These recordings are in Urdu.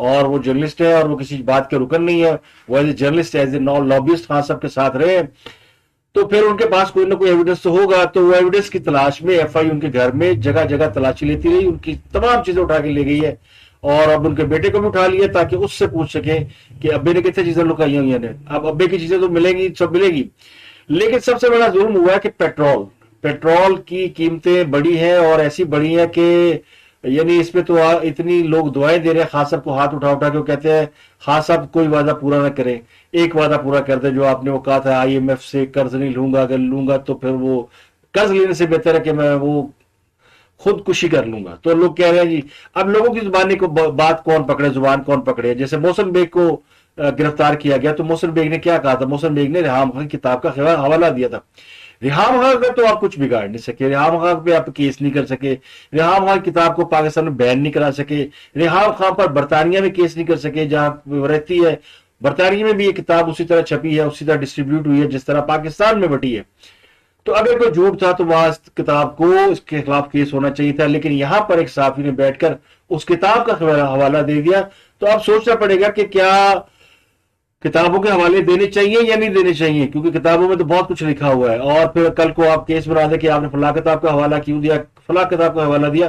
اور وہ جرنلسٹ ہے اور وہ کسی بات کے رکن نہیں ہے, وہ as a journalist as a lobbyist Khan صاحب کے ساتھ رہے, تو پھر ان کے پاس کوئی نہ کوئی ایویڈنس تو ہوگا. تو وہ ایویڈنس کی تلاش میں ایف آئی ان کے گھر میں جگہ جگہ تلاشی لیتی رہی, ان کی تمام چیزیں اٹھا کے لے گئی ہے, اور اب ان کے بیٹے کو بھی اٹھا لیا تاکہ اس سے پوچھ سکیں کہ ابے نے کتنے چیزیں لکائی ہوئی ہیں. اب ابے کی چیزیں تو ملیں گی, سب ملے گی, لیکن سب سے بڑا ظلم ہوا ہے کہ پیٹرول کی قیمتیں بڑی ہیں, اور ایسی بڑی ہیں کہ یعنی اس پہ تو اتنی لوگ دعائیں دے رہے ہیں خان صاحب کو ہاتھ اٹھا اٹھا کے, وہ کہتے ہیں خان صاحب کوئی وعدہ پورا نہ کرے, ایک وعدہ پورا کر دے جو آپ نے وہ کہا تھا آئی ایم ایف سے قرض نہیں لوں گا, اگر لوں گا تو پھر وہ قرض لینے سے بہتر ہے کہ میں وہ خودکشی کر لوں گا. تو لوگ کہہ رہے ہیں جی اب لوگوں کی زبانی کو بات کون پکڑے, زبان کون پکڑے. جیسے محسن بیگ کو گرفتار کیا گیا تو محسن بیگ نے کیا کہا تھا, محسن بیگ نے ریحام خان کی کتاب کا حوالہ دیا تھا. ریحام خان کا تو آپ کچھ بگاڑ نہیں سکے, ریحام خان پہ آپ کیس نہیں کر سکے, ریحام خان کتاب کو پاکستان میں بین نہیں کرا سکے, ریحام خان پر برطانیہ میں کیس نہیں کر سکے جہاں رہتی ہے. برطانیہ میں بھی یہ کتاب اسی طرح چھپی ہے, اسی طرح ڈسٹریبیوٹ ہوئی ہے جس طرح پاکستان میں بٹی ہے. تو اگر کوئی جھوٹ تھا تو وہاں اس کتاب کو اس کے خلاف کیس ہونا چاہیے تھا, لیکن یہاں پر ایک صحافی نے بیٹھ کر اس کتاب کا حوالہ دے دیا. تو اب سوچنا پڑے گا کہ کیا کتابوں کے حوالے دینے چاہیے یا نہیں دینے چاہیے, کیونکہ کتابوں میں تو بہت کچھ لکھا ہوا ہے, اور پھر کل کو آپ کیس بنا دیں کہ آپ نے فلاں کتاب کا حوالہ کیوں دیا, فلاں کتاب کا حوالہ دیا.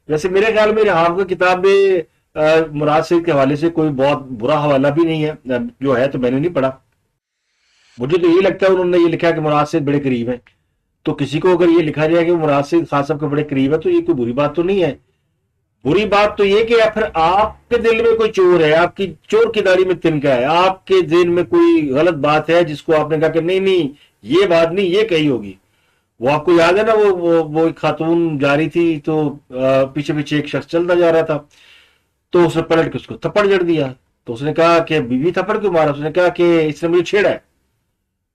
ویسے میرے خیال میں ریحام کی کتاب میں مراد سعید کے حوالے سے کوئی بہت برا حوالہ بھی نہیں ہے, جو ہے تو میں نے نہیں پڑھا. مجھے تو یہ لگتا ہے انہوں نے یہ لکھا کہ مراد سعید بڑے قریب ہیں, تو کسی کو اگر یہ لکھا جائے کہ مراد سعید خان صاحب کے بڑے قریب ہے تو یہ کوئی بری بات تو نہیں ہے. بری بات تو یہ کہ پھر آپ کے دل میں کوئی چور ہے, آپ کی چور کی داڑھی میں تنکا ہے, آپ کے ذہن میں کوئی غلط بات ہے جس کو آپ نے کہا کہ نہیں نہیں یہ بات نہیں, یہ کہی ہوگی. وہ آپ کو یاد ہے نا, وہ ایک خاتون جا رہی تھی تو پیچھے پیچھے ایک شخص چلتا جا رہا تھا, تو اس نے پلٹ کے اس کو تھپڑ جڑ دیا. تو اس نے کہا کہ بیوی تھپڑ کیوں مارا, اس نے کہا کہ اس نے مجھے چھیڑا ہے.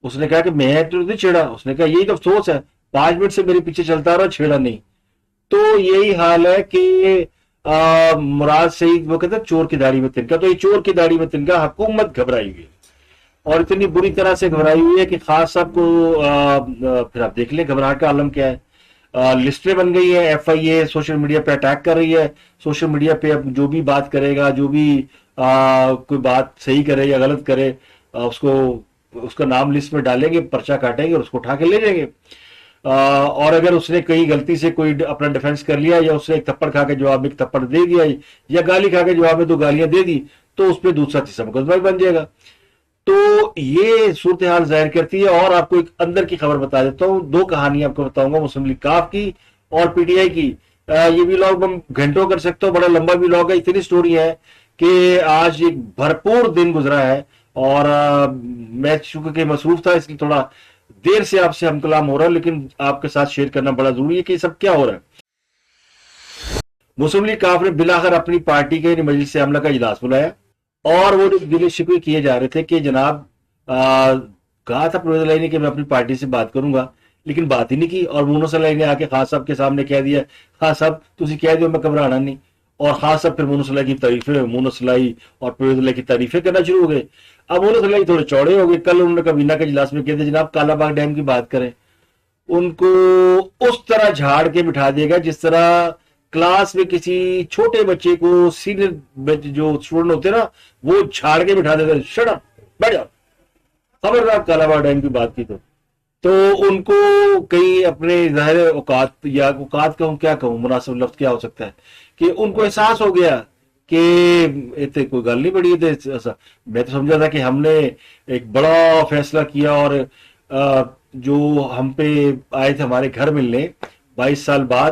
اس نے کہا کہ میں تو نہیں چھیڑا. اس نے کہا یہی تو افسوس ہے, 5 منٹ سے میرے پیچھے چلتا رہا, چھیڑا نہیں. تو یہی حال ہے کہ مراد سعید وہ کہتے ہیں چور کی داڑھی میں تنکا, تو یہ چور کی داڑھی میں تنکا حکومت گھبرائی ہوئی ہے, اور اتنی بری طرح سے گھبرائی ہوئی ہے کہ خاص صاحب کو پھر آپ دیکھ لیں گھبراہٹ کا عالم کیا ہے. لسٹیں بن گئی ہیں, F I A social media پہ اٹیک کر رہی ہے, سوشل میڈیا پہ اب جو بھی بات کرے گا, جو بھی کوئی بات صحیح کرے یا غلط کرے, اس کا نام لسٹ میں ڈالیں گے, پرچہ کاٹیں گے اور اس کو اٹھا کے لے جائیں گے. اور اگر اس نے کئی غلطی سے کوئی اپنا ڈیفنس کر لیا, یا اس نے ایک تھپڑ کھا کے جواب میں ایک تھپڑ دے دیا, یا گالی کھا کے جواب میں 2 گالیاں دے دی, تو اس پہ دوسرا تیسرا مقدمہ بن جائے گا. تو یہ صورتحال ظاہر کرتی ہے. اور آپ کو ایک اندر کی خبر بتا دیتا ہوں, 2 کہانیاں آپ کو بتاؤں گا, مسلم لیگ کاف کی اور پی ٹی آئی کی. یہ ویلاگ ہم گھنٹوں کر سکتے ہو, بڑا لمبا ویلاگ ہے, اتنی سٹوری ہے کہ آج ایک بھرپور دن گزرا ہے, اور میں چونکہ مصروف تھا اس لیے تھوڑا دیر سے آپ سے ہم کلام ہو رہا ہے, لیکن آپ کے ساتھ شیئر کرنا بڑا ضروری ہے کہ یہ سب کیا ہو رہا ہے. مسلم لیگ کاف نے بلاخر اپنی پارٹی کے مجلس عاملہ کا اجلاس بلایا, اور وہ گلے شکوے کیے جا رہے تھے کہ جناب کہا تھا پرویز الہی نے کہ میں اپنی پارٹی سے بات کروں گا, لیکن بات ہی نہیں کی. اور مونس الہی نے آ کے خان صاحب کے سامنے کہہ دیا, خان صاحب تسی کہہ دیو میں گھبرانا نہیں. اور خان صاحب پھر مونس الہی کی تعریفیں, مونس الہی اور پرویز الہی کی تعریفیں کرنا شروع ہو گئے. اب مونس الہی تھوڑے چوڑے ہو گئے. کل انہوں نے کابینہ کے اجلاس میں کہتے جناب کالا باغ ڈیم کی بات کریں, ان کو اس طرح جھاڑ کے بٹھا دے گا جس طرح کلاس میں کسی چھوٹے بچے کو سینئر جو اسٹوڈنٹ ہوتے ہیں نا وہ جھاڑ کے بٹھا دیتے, شٹ اپ بیٹھ جاؤ, خبردار کالا باغ ڈیم کی بات کی. تو ان کو کئی اپنے ظاہر اوقات, یا اوقات کہوں کیا کہوں, مناسب لفظ کیا ہو سکتا ہے, کہ ان کو احساس ہو گیا کہ اتنے کوئی گل نہیں پڑی. میں تو سمجھا تھا کہ ہم نے ایک بڑا فیصلہ کیا, اور جو ہم پہ آئے تھے ہمارے گھر ملنے 22 سال بعد,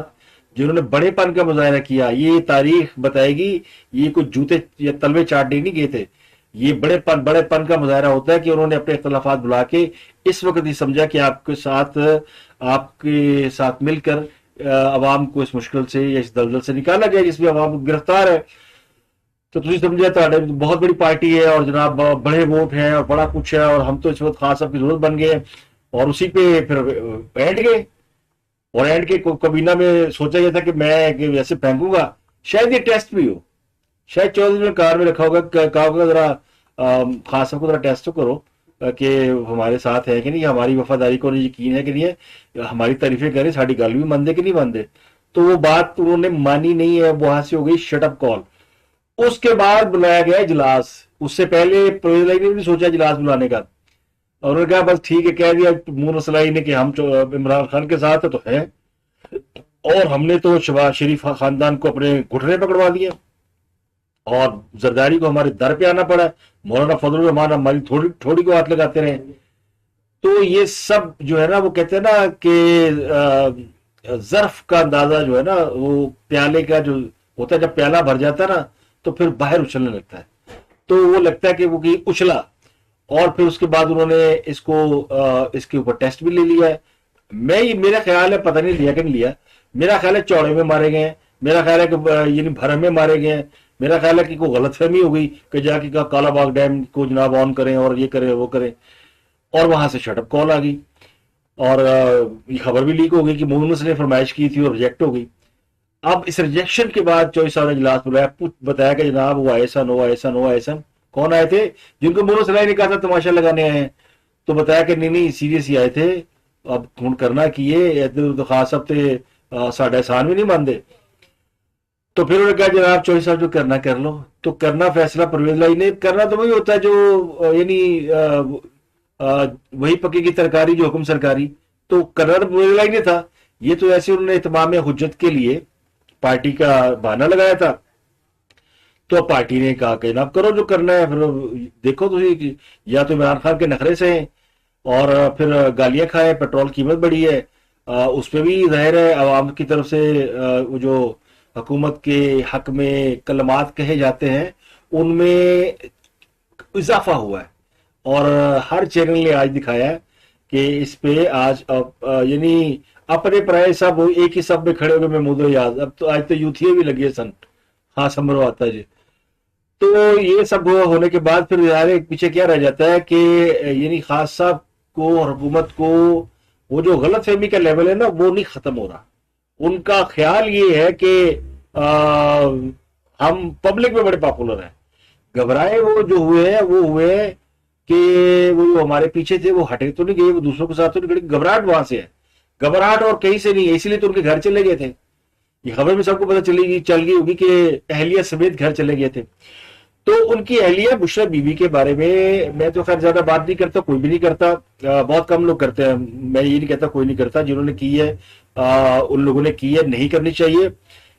جنہوں نے بڑے پن کا مظاہرہ کیا, یہ تاریخ بتائے گی, یہ کوئی جوتے یا تلوے چاٹنے نہیں گئے تھے. یہ بڑے پن کا مظاہرہ ہوتا ہے کہ انہوں نے اپنے اختلافات بلا کے اس وقت ہی سمجھا کہ آپ کے ساتھ مل کر عوام کو اس مشکل سے یا اس دلدل سے نکالا گیا جس میں عوام گرفتار ہے. تو تھی سمجھا بہت بڑی پارٹی ہے, اور جناب بڑے ووٹ ہیں اور بڑا کچھ ہے, اور ہم تو اس وقت خان صاحب کی ضرورت بن گئے, اور اسی پہ پھر بیٹھ گئے. اور اینڈ کے کابینہ میں سوچا گیا تھا کہ میں ایسے پھینکوں گا, شاید یہ ٹیسٹ بھی ہو, شاید 14 میں کار میں رکھا ہوگا, کہا ہوگا ذرا خان صاحب کو ذرا ٹیسٹ تو کرو کہ ہمارے ساتھ ہے کہ نہیں, ہماری وفاداری کو یقین ہے کہ نہیں ہے, ہماری تعریفیں کریں, ساری گل بھی مندے کہ نہیں مندے. تو وہ بات انہوں نے مانی نہیں ہے, وہاں سے ہو گئی شٹ اپ کال. اس کے بعد بلایا گیا اجلاس. اس سے پہلے پرویز لائی نے بھی سوچا اجلاس بلانے کا, اور انہوں نے کہا بس ٹھیک ہے, کہہ دیا منہ سلائی نے کہ ہم عمران خان کے ساتھ تو ہے, اور ہم نے تو شہباز شریف خاندان کو اپنے گھٹنے پکڑوا دیا, اور زرداری کو ہمارے در پہ آنا پڑا, مولانا فضل الرحمان ہماری تھوڑی کو ہاتھ لگاتے رہے. تو یہ سب جو ہے نا, وہ کہتے ہیں نا کہ ظرف کا اندازہ جو ہے نا, وہ پیالے کا جو ہوتا ہے, جب پیالہ بھر جاتا ہے نا تو پھر باہر اچھلنے لگتا ہے. تو وہ لگتا ہے کہ وہ اچھلا, اور پھر اس کے بعد انہوں نے اس کے اوپر ٹیسٹ بھی لے لیا ہے. میرا خیال ہے, پتہ نہیں لیا کہ نہیں لیا, میرا خیال ہے چوڑے میں مارے گئے ہیں, میرا خیال ہے کہ یعنی بھرم میں مارے گئے ہیں, میرا خیال ہے کہ کوئی غلط فہمی ہو گئی کہ جا کے کہا کالا باغ ڈیم کو جناب آن کریں اور یہ کریں وہ کریں, اور وہاں سے شٹ اپ کال آ گئی, اور یہ خبر بھی لیک ہو گئی کہ مونس نے فرمائش کی تھی اور ریجیکٹ ہو گئی. اب اس ریجیکشن کے بعد چوئس صاحب نے اجلاس بلایا, بتایا کہ جناب وہ ایسن کون آئے تھے جن کو مونس نے کہا تھا تماشا لگانے آئے ہیں, تو بتایا کہ نہیں سیریس ہی آئے تھے, اب فون کرنا کیے تو خاص صاحب تھے, ساڑھے احسان بھی نہیں مانتے. تو پھر انہوں نے کہا جناب چوہی صاحب جو کرنا کر لو. تو کرنا فیصلہ پرویز لائی نے کرنا تو وہی ہوتا ہے جو یعنی وہی پکے کی ترکاری جو حکم سرکاری, تو کرنا تو پرویز لائی نے تھا. یہ تو ایسے انہوں نے اتمام حجت کے لیے پارٹی کا بہانہ لگایا تھا, تو پارٹی نے کہا کہ جناب کرو جو کرنا ہے, پھر دیکھو تو یا تو عمران خان کے نخرے سے ہیں اور پھر گالیاں کھائے, پیٹرول قیمت بڑھی ہے, اس پہ بھی ظاہر ہے عوام کی طرف سے وہ جو حکومت کے حق میں کلمات کہے جاتے ہیں ان میں اضافہ ہوا ہے. اور ہر چینل نے آج دکھایا ہے کہ اس پہ آج یعنی اپنے پرائے سب ایک ہی سب میں کھڑے ہوئے محمود ریاض, اب تو آج تو یوتھیے بھی لگے سن, ہاں سمرو آتا جی. تو یہ سب ہونے کے بعد پھر پیچھے کیا رہ جاتا ہے کہ یعنی خاص صاحب کو اور حکومت کو وہ جو غلط فہمی کا لیول ہے نا وہ نہیں ختم ہو رہا. ان کا خیال یہ ہے کہ ہم پبلک میں بڑے پاپولر ہیں. گھبرائے وہ جو ہوئے ہیں کہ وہ جو ہمارے پیچھے تھے وہ ہٹے تو نہیں گئے, وہ دوسروں کے ساتھ تو نہیں گئے. گھبراہٹ وہاں سے ہے, گھبراہٹ اور کہیں سے نہیں ہے, اسی لیے تو ان کے گھر چلے گئے تھے. یہ خبر میں سب کو پتہ چل گئی ہوگی کہ اہلیہ سمیت گھر چلے گئے تھے. تو ان کی اہلیہ بشرا بی بی کے بارے میں تو خیر زیادہ بات نہیں کرتا, کوئی بھی نہیں کرتا, بہت کم لوگ کرتے ہیں, میں یہ نہیں کہتا کوئی نہیں کرتا, جنہوں نے کی ہے ان لوگوں نے کی ہے, نہیں کرنی چاہیے.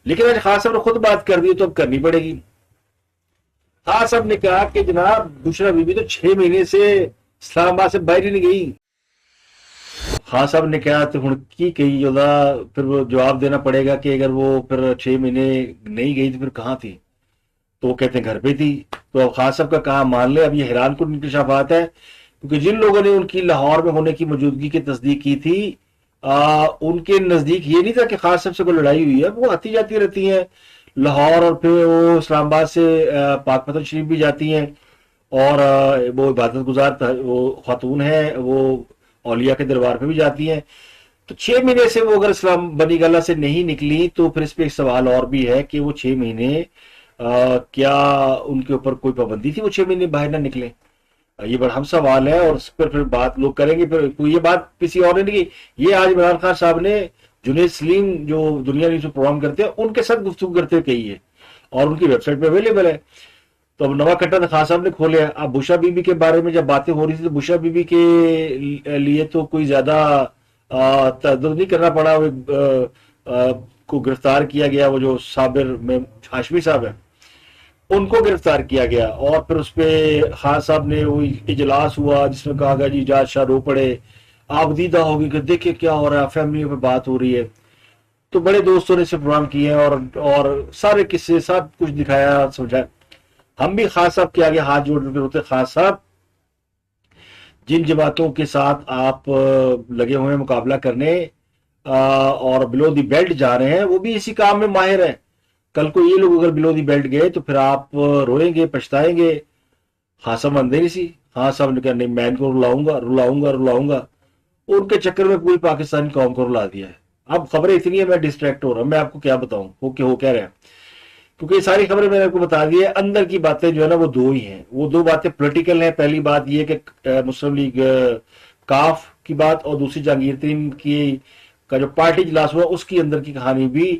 لیکن آج خاص صاحب نے خود بات کر دی تو اب کرنی پڑے گی. خاص صاحب نے کہا کہ جناب بشرا بی بی تو 6 مہینے سے اسلام آباد سے باہر ہی نہیں گئی. خاص صاحب نے کہا تو ہن کی کہی جودا, پھر وہ جواب دینا پڑے گا کہ اگر وہ پھر 6 مہینے نہیں گئی تو پھر کہاں تھی, تو وہ کہتے ہیں گھر پہ تھی. تو اب خاص صاحب کا کہاں مان لے. اب یہ حیران کن انکشافات ہے کیونکہ جن لوگوں نے ان کی لاہور میں ہونے کی موجودگی کی تصدیق کی تھی ان کے نزدیک یہ نہیں تھا کہ خاص صاحب سے کوئی لڑائی ہوئی ہے. وہ آتی جاتی رہتی ہیں لاہور, اور پھر وہ اسلام آباد سے پاک پتن شریف بھی جاتی ہیں, اور وہ عبادت گزار وہ خاتون ہیں, وہ اولیاء کے دربار پہ بھی جاتی ہیں. تو 6 مہینے سے وہ اگر اسلام بنی گالہ سے نہیں نکلی تو پھر اس پہ ایک سوال اور بھی ہے کہ وہ 6 مہینے کیا ان کے اوپر کوئی پابندی تھی وہ 6 مہینے باہر نہ نکلے. یہ بڑا اہم سوال ہے, اور اس پر پھر بات لوگ کریں گے. پھر یہ بات کسی اور نے نہیں کی, یہ آج عمران خان صاحب نے جنید سلیم جو دنیا نیوز پروگرام کرتے ہیں ان کے ساتھ گفتگو کرتے ہوئے کہی ہے, اور ان کی ویب سائٹ پہ اویلیبل ہے. تو اب نوا کٹا خان صاحب نے کھولے. اب بشرا بی بی کے بارے میں جب باتیں ہو رہی تھی تو بشرا بی بی کے لیے تو کوئی زیادہ تردد نہیں کرنا پڑا. کو گرفتار کیا گیا, وہ جو صابر میں ہاشمی صاحب ہیں ان کو گرفتار کیا گیا, اور پھر اس پہ خان صاحب نے وہ اجلاس ہوا جس میں کہا گیا جی جاج شاہ رو پڑے, آپ دیدہ ہوگی کہ دیکھیں کیا ہو رہا ہے, فیملی پہ بات ہو رہی ہے. تو بڑے دوستوں نے اسے پروگرام کیے ہیں اور سارے قصے سب کچھ دکھایا سمجھایا. ہم بھی خان صاحب کے آگے ہاتھ جوڑ کے ہوتے, خان صاحب جن جماعتوں کے ساتھ آپ لگے ہوئے ہیں مقابلہ کرنے اور بلو دی بیلٹ جا رہے ہیں وہ بھی اسی کام میں ماہر ہیں. کل کو یہ لوگ اگر بلو دی بیلٹ گئے تو پھر آپ روئیں گے, پچھتائیں گے. خان صاحب مانتے نہیں سی. خان صاحب نے کہا نہیں میں ان کو رلاؤں گا. ان کے چکر میں پوری پاکستانی قوم کو رلا دیا ہے. اب خبریں اتنی ہیں میں ڈسٹریکٹ ہو رہا ہوں, میں آپ کو کیا بتاؤں وہ کہہ رہے ہیں, کیونکہ یہ ساری خبریں میں نے آپ کو بتا دی ہے. اندر کی باتیں جو ہے نا وہ دو ہی ہیں, وہ دو باتیں پولیٹیکل ہیں. پہلی بات یہ کہ مسلم لیگ کاف کی بات, اور دوسری جہانگیر ترین کا جو پارٹی اجلاس ہوا اس کی اندر کی کہانی بھی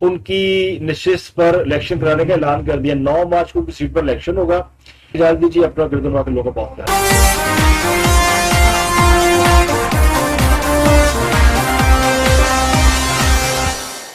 ان کی نشست پر الیکشن کرانے کا اعلان کر دیا. 9 مارچ کو سیٹ پر الیکشن ہوگا. اجازت دیجیے اپنا گردن واقع لوگوں کو بہت